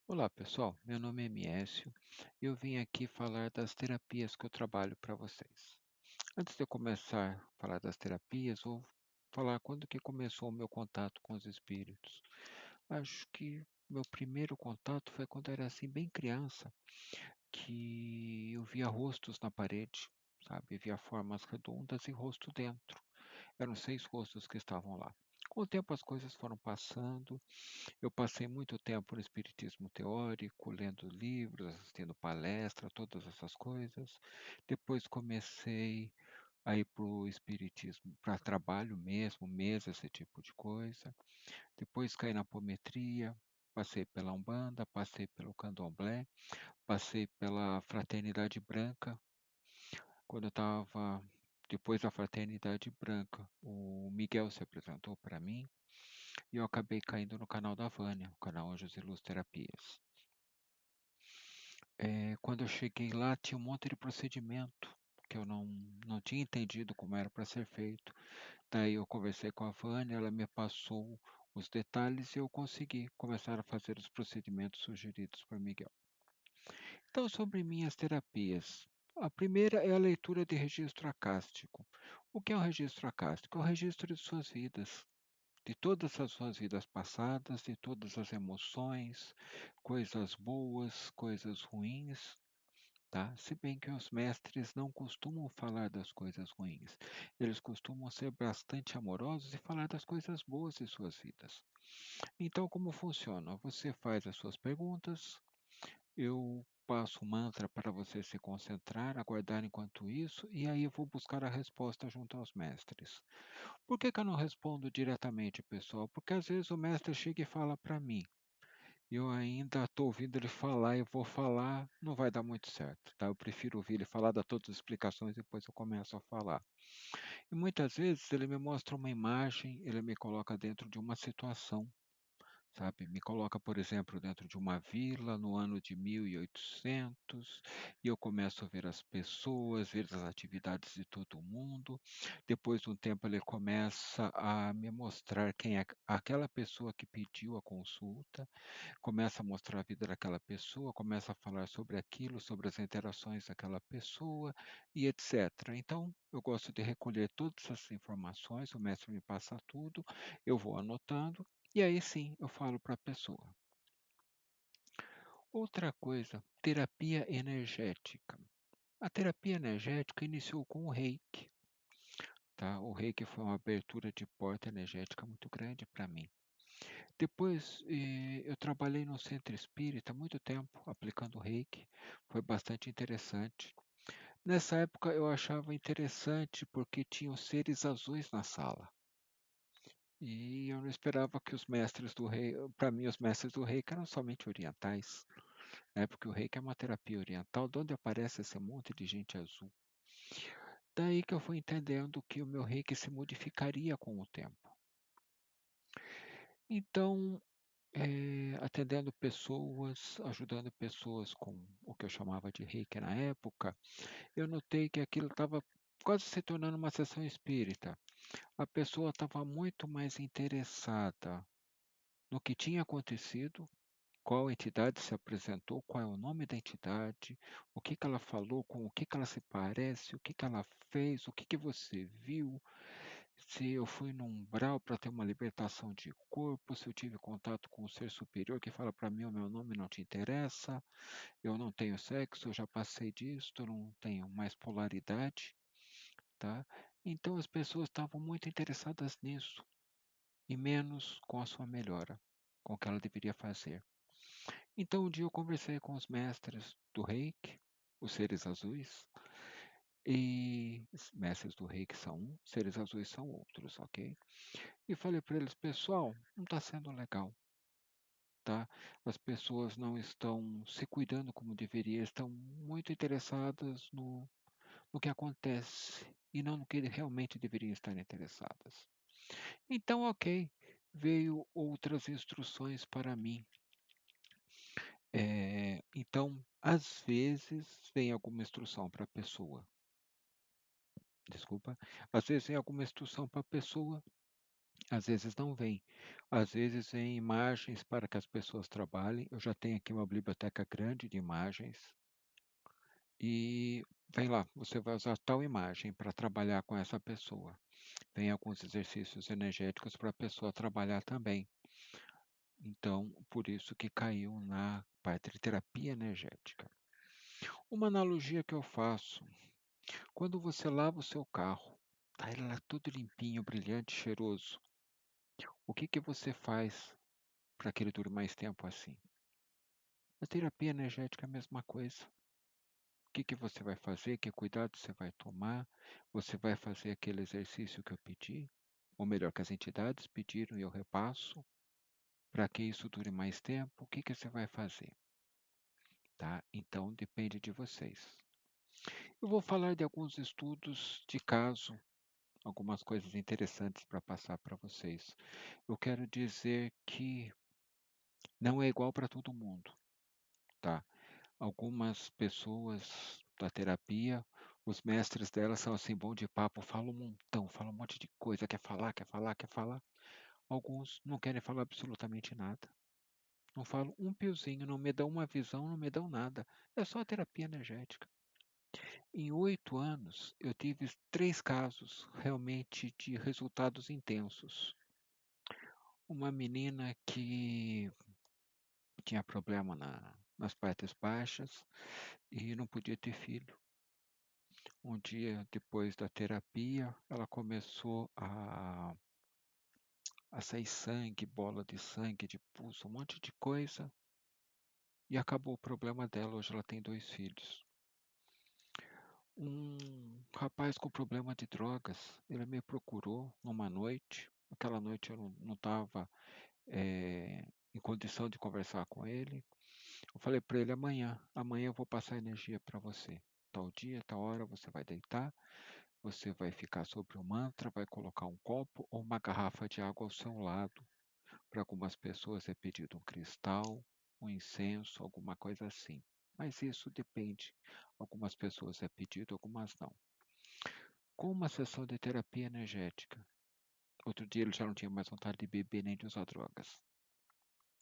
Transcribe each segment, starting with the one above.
Olá, pessoal. Meu nome é Miécio e eu vim aqui falar das terapias que eu trabalho para vocês. Antes de eu começar a falar das terapias, vou falar quando que começou o meu contato com os espíritos. Acho que meu primeiro contato foi quando eu era assim bem criança, que eu via rostos na parede, sabe? Via formas redondas e rosto dentro. Eram 6 rostos que estavam lá. Com o tempo as coisas foram passando, eu passei muito tempo no espiritismo teórico, lendo livros, assistindo palestra, todas essas coisas. Depois comecei a ir para o espiritismo, para trabalho mesmo, mesa, esse tipo de coisa. Depois caí na apometria, passei pela Umbanda, passei pelo Candomblé, passei pela Fraternidade Branca. Quando eu estava depois da Fraternidade Branca, o Miguel se apresentou para mim e eu acabei caindo no canal da Vânia, o canal Anjos e Luz Terapias. Quando eu cheguei lá, tinha um monte de procedimento que eu não tinha entendido como era para ser feito. Daí eu conversei com a Vânia, ela me passou os detalhes e eu consegui começar a fazer os procedimentos sugeridos por Miguel. Então, sobre minhas terapias. A primeira é a leitura de registro acástico. O que é um registro acástico? É um registro de suas vidas, de todas as suas vidas passadas, de todas as emoções, coisas boas, coisas ruins, tá? Se bem que os mestres não costumam falar das coisas ruins, eles costumam ser bastante amorosos e falar das coisas boas de suas vidas. Então, como funciona? Você faz as suas perguntas, eu passo um mantra para você se concentrar, aguardar enquanto isso, e aí eu vou buscar a resposta junto aos mestres. Por que que eu não respondo diretamente, pessoal? Porque às vezes o mestre chega e fala para mim. Eu ainda estou ouvindo ele falar e vou falar, não vai dar muito certo, tá? Eu prefiro ouvir ele falar, dar todas as explicações e depois eu começo a falar. E muitas vezes ele me mostra uma imagem, ele me coloca dentro de uma situação, sabe? Me coloca, por exemplo, dentro de uma vila no ano de 1800 e eu começo a ver as pessoas, ver as atividades de todo mundo. Depois de um tempo ele começa a me mostrar quem é aquela pessoa que pediu a consulta, começa a mostrar a vida daquela pessoa, começa a falar sobre aquilo, sobre as interações daquela pessoa e etc. Então, eu gosto de recolher todas essas informações, o mestre me passa tudo, eu vou anotando e aí sim eu falo para a pessoa. Outra coisa, terapia energética. A terapia energética iniciou com o Reiki, tá? O Reiki foi uma abertura de porta energética muito grande para mim. Depois, eu trabalhei no centro espírita há muito tempo, aplicando Reiki, foi bastante interessante. Nessa época eu achava interessante porque tinham seres azuis na sala. E eu não esperava que os mestres do Reiki, para mim os mestres do Reiki eram somente orientais, né? Porque o Reiki é uma terapia oriental, de onde aparece esse monte de gente azul. Daí que eu fui entendendo que o meu Reiki se modificaria com o tempo. Então, atendendo pessoas, ajudando pessoas com o que eu chamava de reiki na época, eu notei que aquilo estava quase se tornando uma sessão espírita. A pessoa estava muito mais interessada no que tinha acontecido, qual entidade se apresentou, qual é o nome da entidade, o que que ela falou, com o que que ela se parece, o que que ela fez, o que que você viu, se eu fui num umbral para ter uma libertação de corpo, se eu tive contato com o ser superior que fala para mim o meu nome não te interessa, eu não tenho sexo, eu já passei disso, eu não tenho mais polaridade, tá? Então as pessoas estavam muito interessadas nisso e menos com a sua melhora, com o que ela deveria fazer. Então um dia eu conversei com os mestres do Reiki, os seres azuis, e os mestres do Reiki são um, seres azuis são outros, ok? E falei para eles, pessoal, não está sendo legal, tá? As pessoas não estão se cuidando como deveria, estão muito interessadas no que acontece e não no que realmente deveriam estar interessadas. Então, ok, veio outras instruções para mim. Então, às vezes, vem alguma instrução para a pessoa. Desculpa, às vezes vem alguma instrução para a pessoa Às vezes não vem. Às vezes vem imagens para que as pessoas trabalhem. Eu já tenho aqui uma biblioteca grande de imagens e vem lá, você vai usar tal imagem para trabalhar com essa pessoa. Tem alguns exercícios energéticos para a pessoa trabalhar também. Então, por isso que caiu na parte de terapia energética. Uma analogia que eu faço, quando você lava o seu carro, tá ele lá tudo limpinho, brilhante, cheiroso, o que que você faz para que ele dure mais tempo assim? A terapia energética é a mesma coisa. O que que você vai fazer? Que cuidado você vai tomar? Você vai fazer aquele exercício que eu pedi? Ou melhor, que as entidades pediram e eu repasso? Para que isso dure mais tempo, o que que você vai fazer, tá? Então depende de vocês. Eu vou falar de alguns estudos de caso, algumas coisas interessantes para passar para vocês. Eu quero dizer que não é igual para todo mundo, tá? Algumas pessoas da terapia, os mestres delas são assim, bom de papo, falam um montão, falam um monte de coisa, quer falar, quer falar, quer falar. Alguns não querem falar absolutamente nada. Não falo um piozinho, não me dão uma visão, não me dão nada. É só terapia energética. Em 8 anos, eu tive 3 casos realmente de resultados intensos. Uma menina que tinha problema nas partes baixas e não podia ter filho. Um dia depois da terapia, ela começou a sair sangue, bola de sangue, de pulso, um monte de coisa. E acabou o problema dela. Hoje ela tem 2 filhos. Um rapaz com problema de drogas, ele me procurou numa noite. Aquela noite eu não estava em condição de conversar com ele. Eu falei para ele: amanhã eu vou passar energia para você. Tal dia, tal hora você vai deitar, você vai ficar sobre o mantra, vai colocar um copo ou uma garrafa de água ao seu lado. Para algumas pessoas é pedido um cristal, um incenso, alguma coisa assim. Mas isso depende. Algumas pessoas é pedido, algumas não. Com uma sessão de terapia energética. Outro dia ele já não tinha mais vontade de beber nem de usar drogas.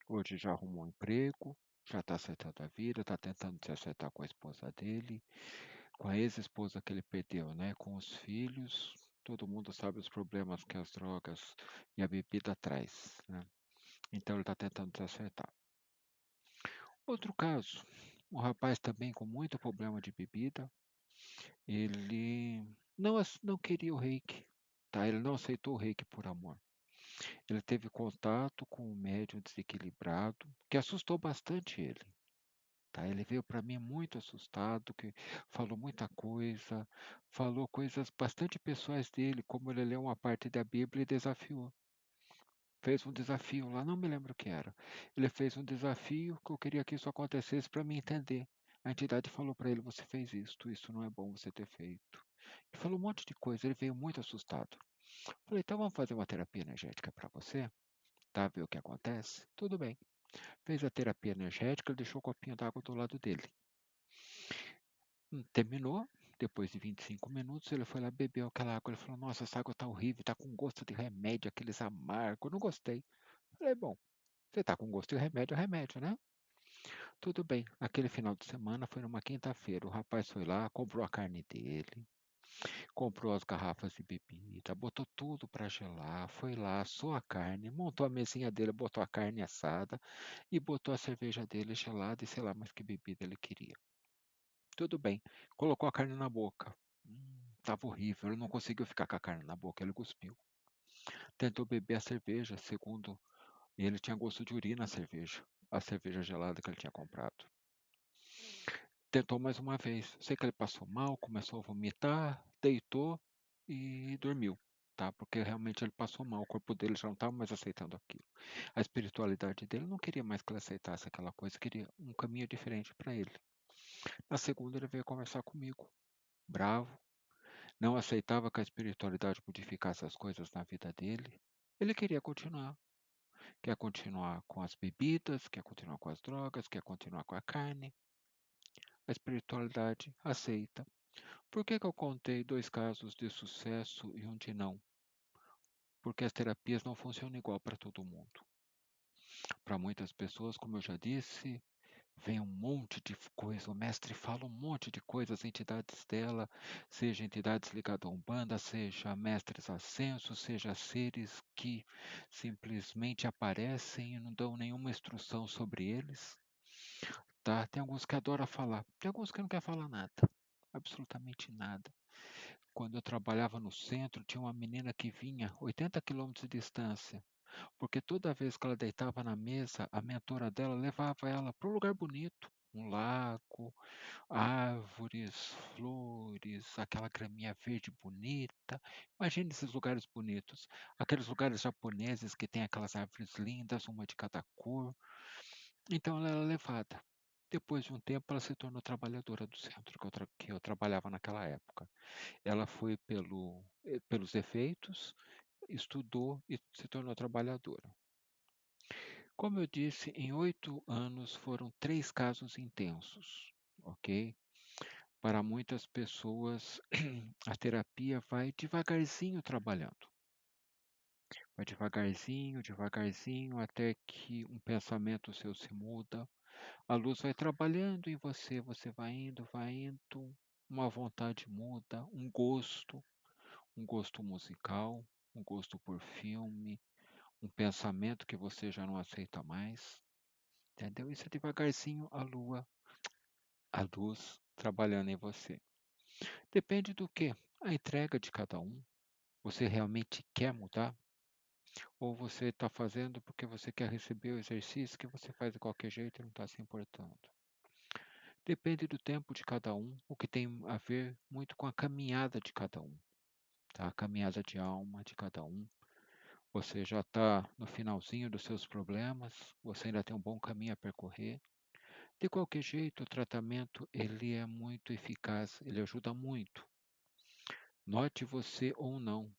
Hoje já arrumou um emprego, já está acertando a vida, está tentando se acertar com a esposa dele, com a ex-esposa que ele perdeu, né? Com os filhos. Todo mundo sabe os problemas que as drogas e a bebida traz, né? Então ele está tentando se acertar. Outro caso, um rapaz também com muito problema de bebida, ele não queria o reiki, tá? Ele não aceitou o reiki por amor. Ele teve contato com um médium desequilibrado, que assustou bastante ele. Tá? Ele veio para mim muito assustado, que falou muita coisa, falou coisas bastante pessoais dele, como ele leu uma parte da Bíblia e desafiou. Fez um desafio lá, não me lembro o que era. Ele fez um desafio que eu queria que isso acontecesse para mim entender. A entidade falou para ele: você fez isso não é bom você ter feito. Ele falou um monte de coisa, ele veio muito assustado. Falei: então vamos fazer uma terapia energética para você? Tá, ver o que acontece? Tudo bem. Fez a terapia energética, ele deixou o copinho d'água do lado dele. Terminou, depois de 25 minutos, ele foi lá, bebeu aquela água. Ele falou: nossa, essa água tá horrível, tá com gosto de remédio, aqueles amargos, eu não gostei. Falei: bom, você tá com gosto de remédio, é remédio, né? Tudo bem. Aquele final de semana foi numa quinta-feira. O rapaz foi lá, comprou a carne dele, comprou as garrafas de bebida, botou tudo para gelar, foi lá, assou a carne, montou a mesinha dele, botou a carne assada e botou a cerveja dele gelada e sei lá mais que bebida ele queria. Tudo bem. Colocou a carne na boca. Tava horrível, ele não conseguiu ficar com a carne na boca, ele cuspiu. Tentou beber a cerveja, segundo ele tinha gosto de urina a cerveja gelada que ele tinha comprado. Tentou mais uma vez. Sei que ele passou mal, começou a vomitar, deitou e dormiu, tá? Porque realmente ele passou mal, o corpo dele já não estava mais aceitando aquilo. A espiritualidade dele não queria mais que ele aceitasse aquela coisa, queria um caminho diferente para ele. Na segunda ele veio conversar comigo, bravo, não aceitava que a espiritualidade modificasse as coisas na vida dele. Ele queria continuar. Quer continuar com as bebidas, quer continuar com as drogas, quer continuar com a carne. A espiritualidade aceita. Por que que eu contei 2 casos de sucesso e um de não? porque as terapias não funcionam igual para todo mundo. Para muitas pessoas, como eu já disse, vem um monte de coisa, o mestre fala um monte de coisas, as entidades dela, seja entidades ligadas à Umbanda, seja mestres ascensos, seja seres que simplesmente aparecem e não dão nenhuma instrução sobre eles, tá? Tem alguns que adoram falar, tem alguns que não querem falar nada, absolutamente nada. Quando eu trabalhava no centro, tinha uma menina que vinha 80 quilômetros de distância, porque toda vez que ela deitava na mesa, a mentora dela levava ela para um lugar bonito, um lago, árvores, flores, aquela graminha verde bonita. Imagine esses lugares bonitos, aqueles lugares japoneses que tem aquelas árvores lindas, uma de cada cor. Então ela era levada. Depois de um tempo, ela se tornou trabalhadora do centro que eu trabalhava naquela época. Ela foi pelos efeitos, estudou e se tornou trabalhadora. Como eu disse, em 8 anos foram 3 casos intensos, ok? Para muitas pessoas, a terapia vai devagarzinho trabalhando. Vai devagarzinho, devagarzinho, até que um pensamento seu se muda. A luz vai trabalhando em você, você vai indo, uma vontade muda, um gosto musical, um gosto por filme, um pensamento que você já não aceita mais. Entendeu? Isso é devagarzinho a luz trabalhando em você. Depende do que? A entrega de cada um. Você realmente quer mudar? Ou você está fazendo porque você quer receber o exercício que você faz de qualquer jeito e não está se importando? Depende do tempo de cada um, o que tem a ver muito com a caminhada de cada um, tá? A caminhada de alma de cada um. Você já está no finalzinho dos seus problemas, você ainda tem um bom caminho a percorrer. De qualquer jeito, o tratamento ele é muito eficaz, ele ajuda muito. Note você ou não.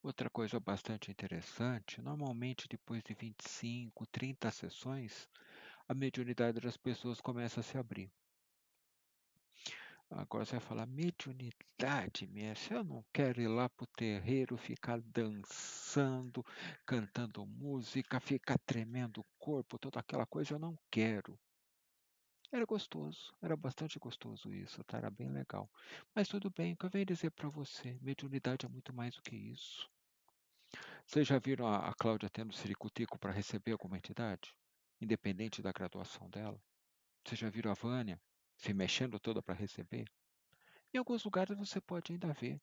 Outra coisa bastante interessante, normalmente depois de 25, 30 sessões, a mediunidade das pessoas começa a se abrir. Agora você vai falar, mediunidade, mestre, eu não quero ir lá pro terreiro, ficar dançando, cantando música, ficar tremendo o corpo, toda aquela coisa, eu não quero. Era gostoso, era bastante gostoso isso, tá? Era bem legal. Mas tudo bem, o que eu venho dizer para você, mediunidade é muito mais do que isso. Vocês já viram a Cláudia tendo ciricutico para receber alguma entidade? Independente da graduação dela? Vocês já viram a Vânia se mexendo toda para receber? Em alguns lugares você pode ainda ver,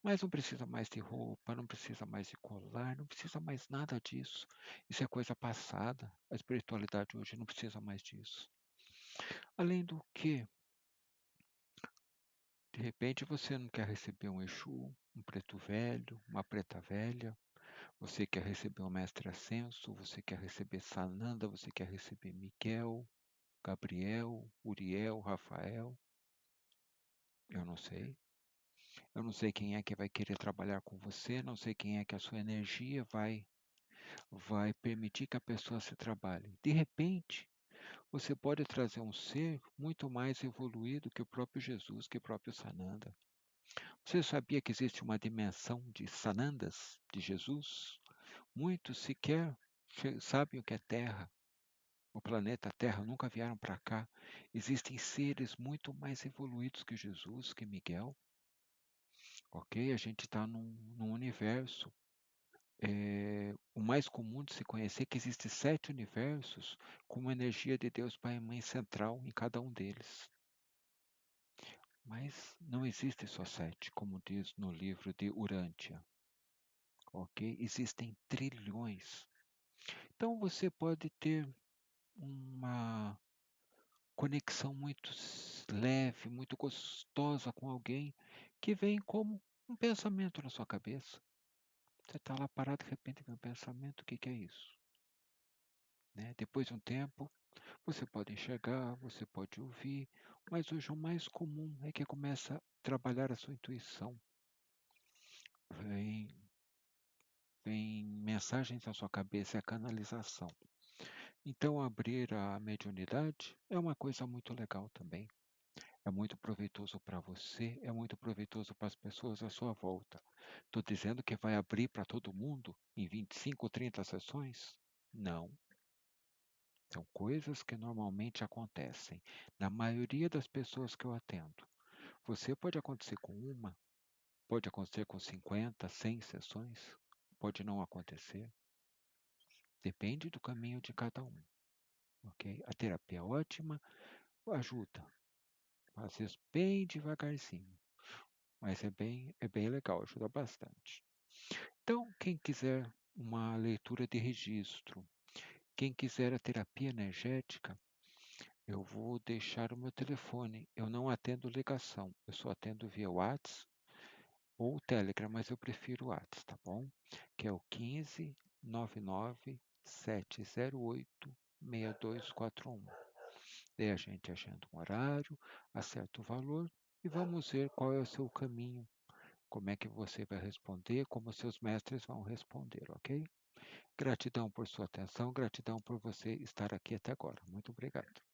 mas não precisa mais de roupa, não precisa mais de colar, não precisa mais nada disso. Isso é coisa passada. A espiritualidade hoje não precisa mais disso. Além do que, de repente você não quer receber um Exu, um preto velho, uma preta velha, você quer receber um mestre ascenso, você quer receber Sananda, você quer receber Miguel, Gabriel, Uriel, Rafael, eu não sei. Eu não sei quem é que vai querer trabalhar com você, não sei quem é que a sua energia vai permitir que a pessoa se trabalhe. De repente, você pode trazer um ser muito mais evoluído que o próprio Jesus, que o próprio Sananda. Você sabia que existe uma dimensão de Sanandas, de Jesus? Muitos sequer sabem o que é Terra. O planeta Terra nunca vieram para cá. Existem seres muito mais evoluídos que Jesus, que Miguel. Ok? A gente está num universo. O mais comum de se conhecer é que existem 7 universos com uma energia de Deus Pai e Mãe central em cada um deles. Mas não existe só 7, como diz no livro de Urântia. Ok? Existem trilhões. Então você pode ter uma conexão muito leve, muito gostosa com alguém que vem como um pensamento na sua cabeça. Você está lá parado, de repente vem um pensamento, o que que é isso? Né? Depois de um tempo, você pode enxergar, você pode ouvir, mas hoje o mais comum é que começa a trabalhar a sua intuição. Vem, vem mensagens na sua cabeça, é a canalização. Então, abrir a mediunidade é uma coisa muito legal também. é muito proveitoso para você, é muito proveitoso para as pessoas à sua volta. Estou dizendo que vai abrir para todo mundo em 25 ou 30 sessões? Não. São coisas que normalmente acontecem na maioria das pessoas que eu atendo. Você pode acontecer com uma, pode acontecer com 50, 100 sessões, pode não acontecer. Depende do caminho de cada um, ok? A terapia é ótima, ajuda, às vezes bem devagarzinho, mas é bem legal, ajuda bastante. Então, quem quiser uma leitura de registro, quem quiser a terapia energética, eu vou deixar o meu telefone. Eu não atendo ligação, eu só atendo via WhatsApp ou Telegram, mas eu prefiro o WhatsApp, tá bom? Que é o 15 99 708 6241. Daí a gente agenda um horário, acerta o valor e vamos ver qual é o seu caminho, como é que você vai responder, como os seus mestres vão responder, ok? Gratidão por sua atenção, gratidão por você estar aqui até agora. Muito obrigado.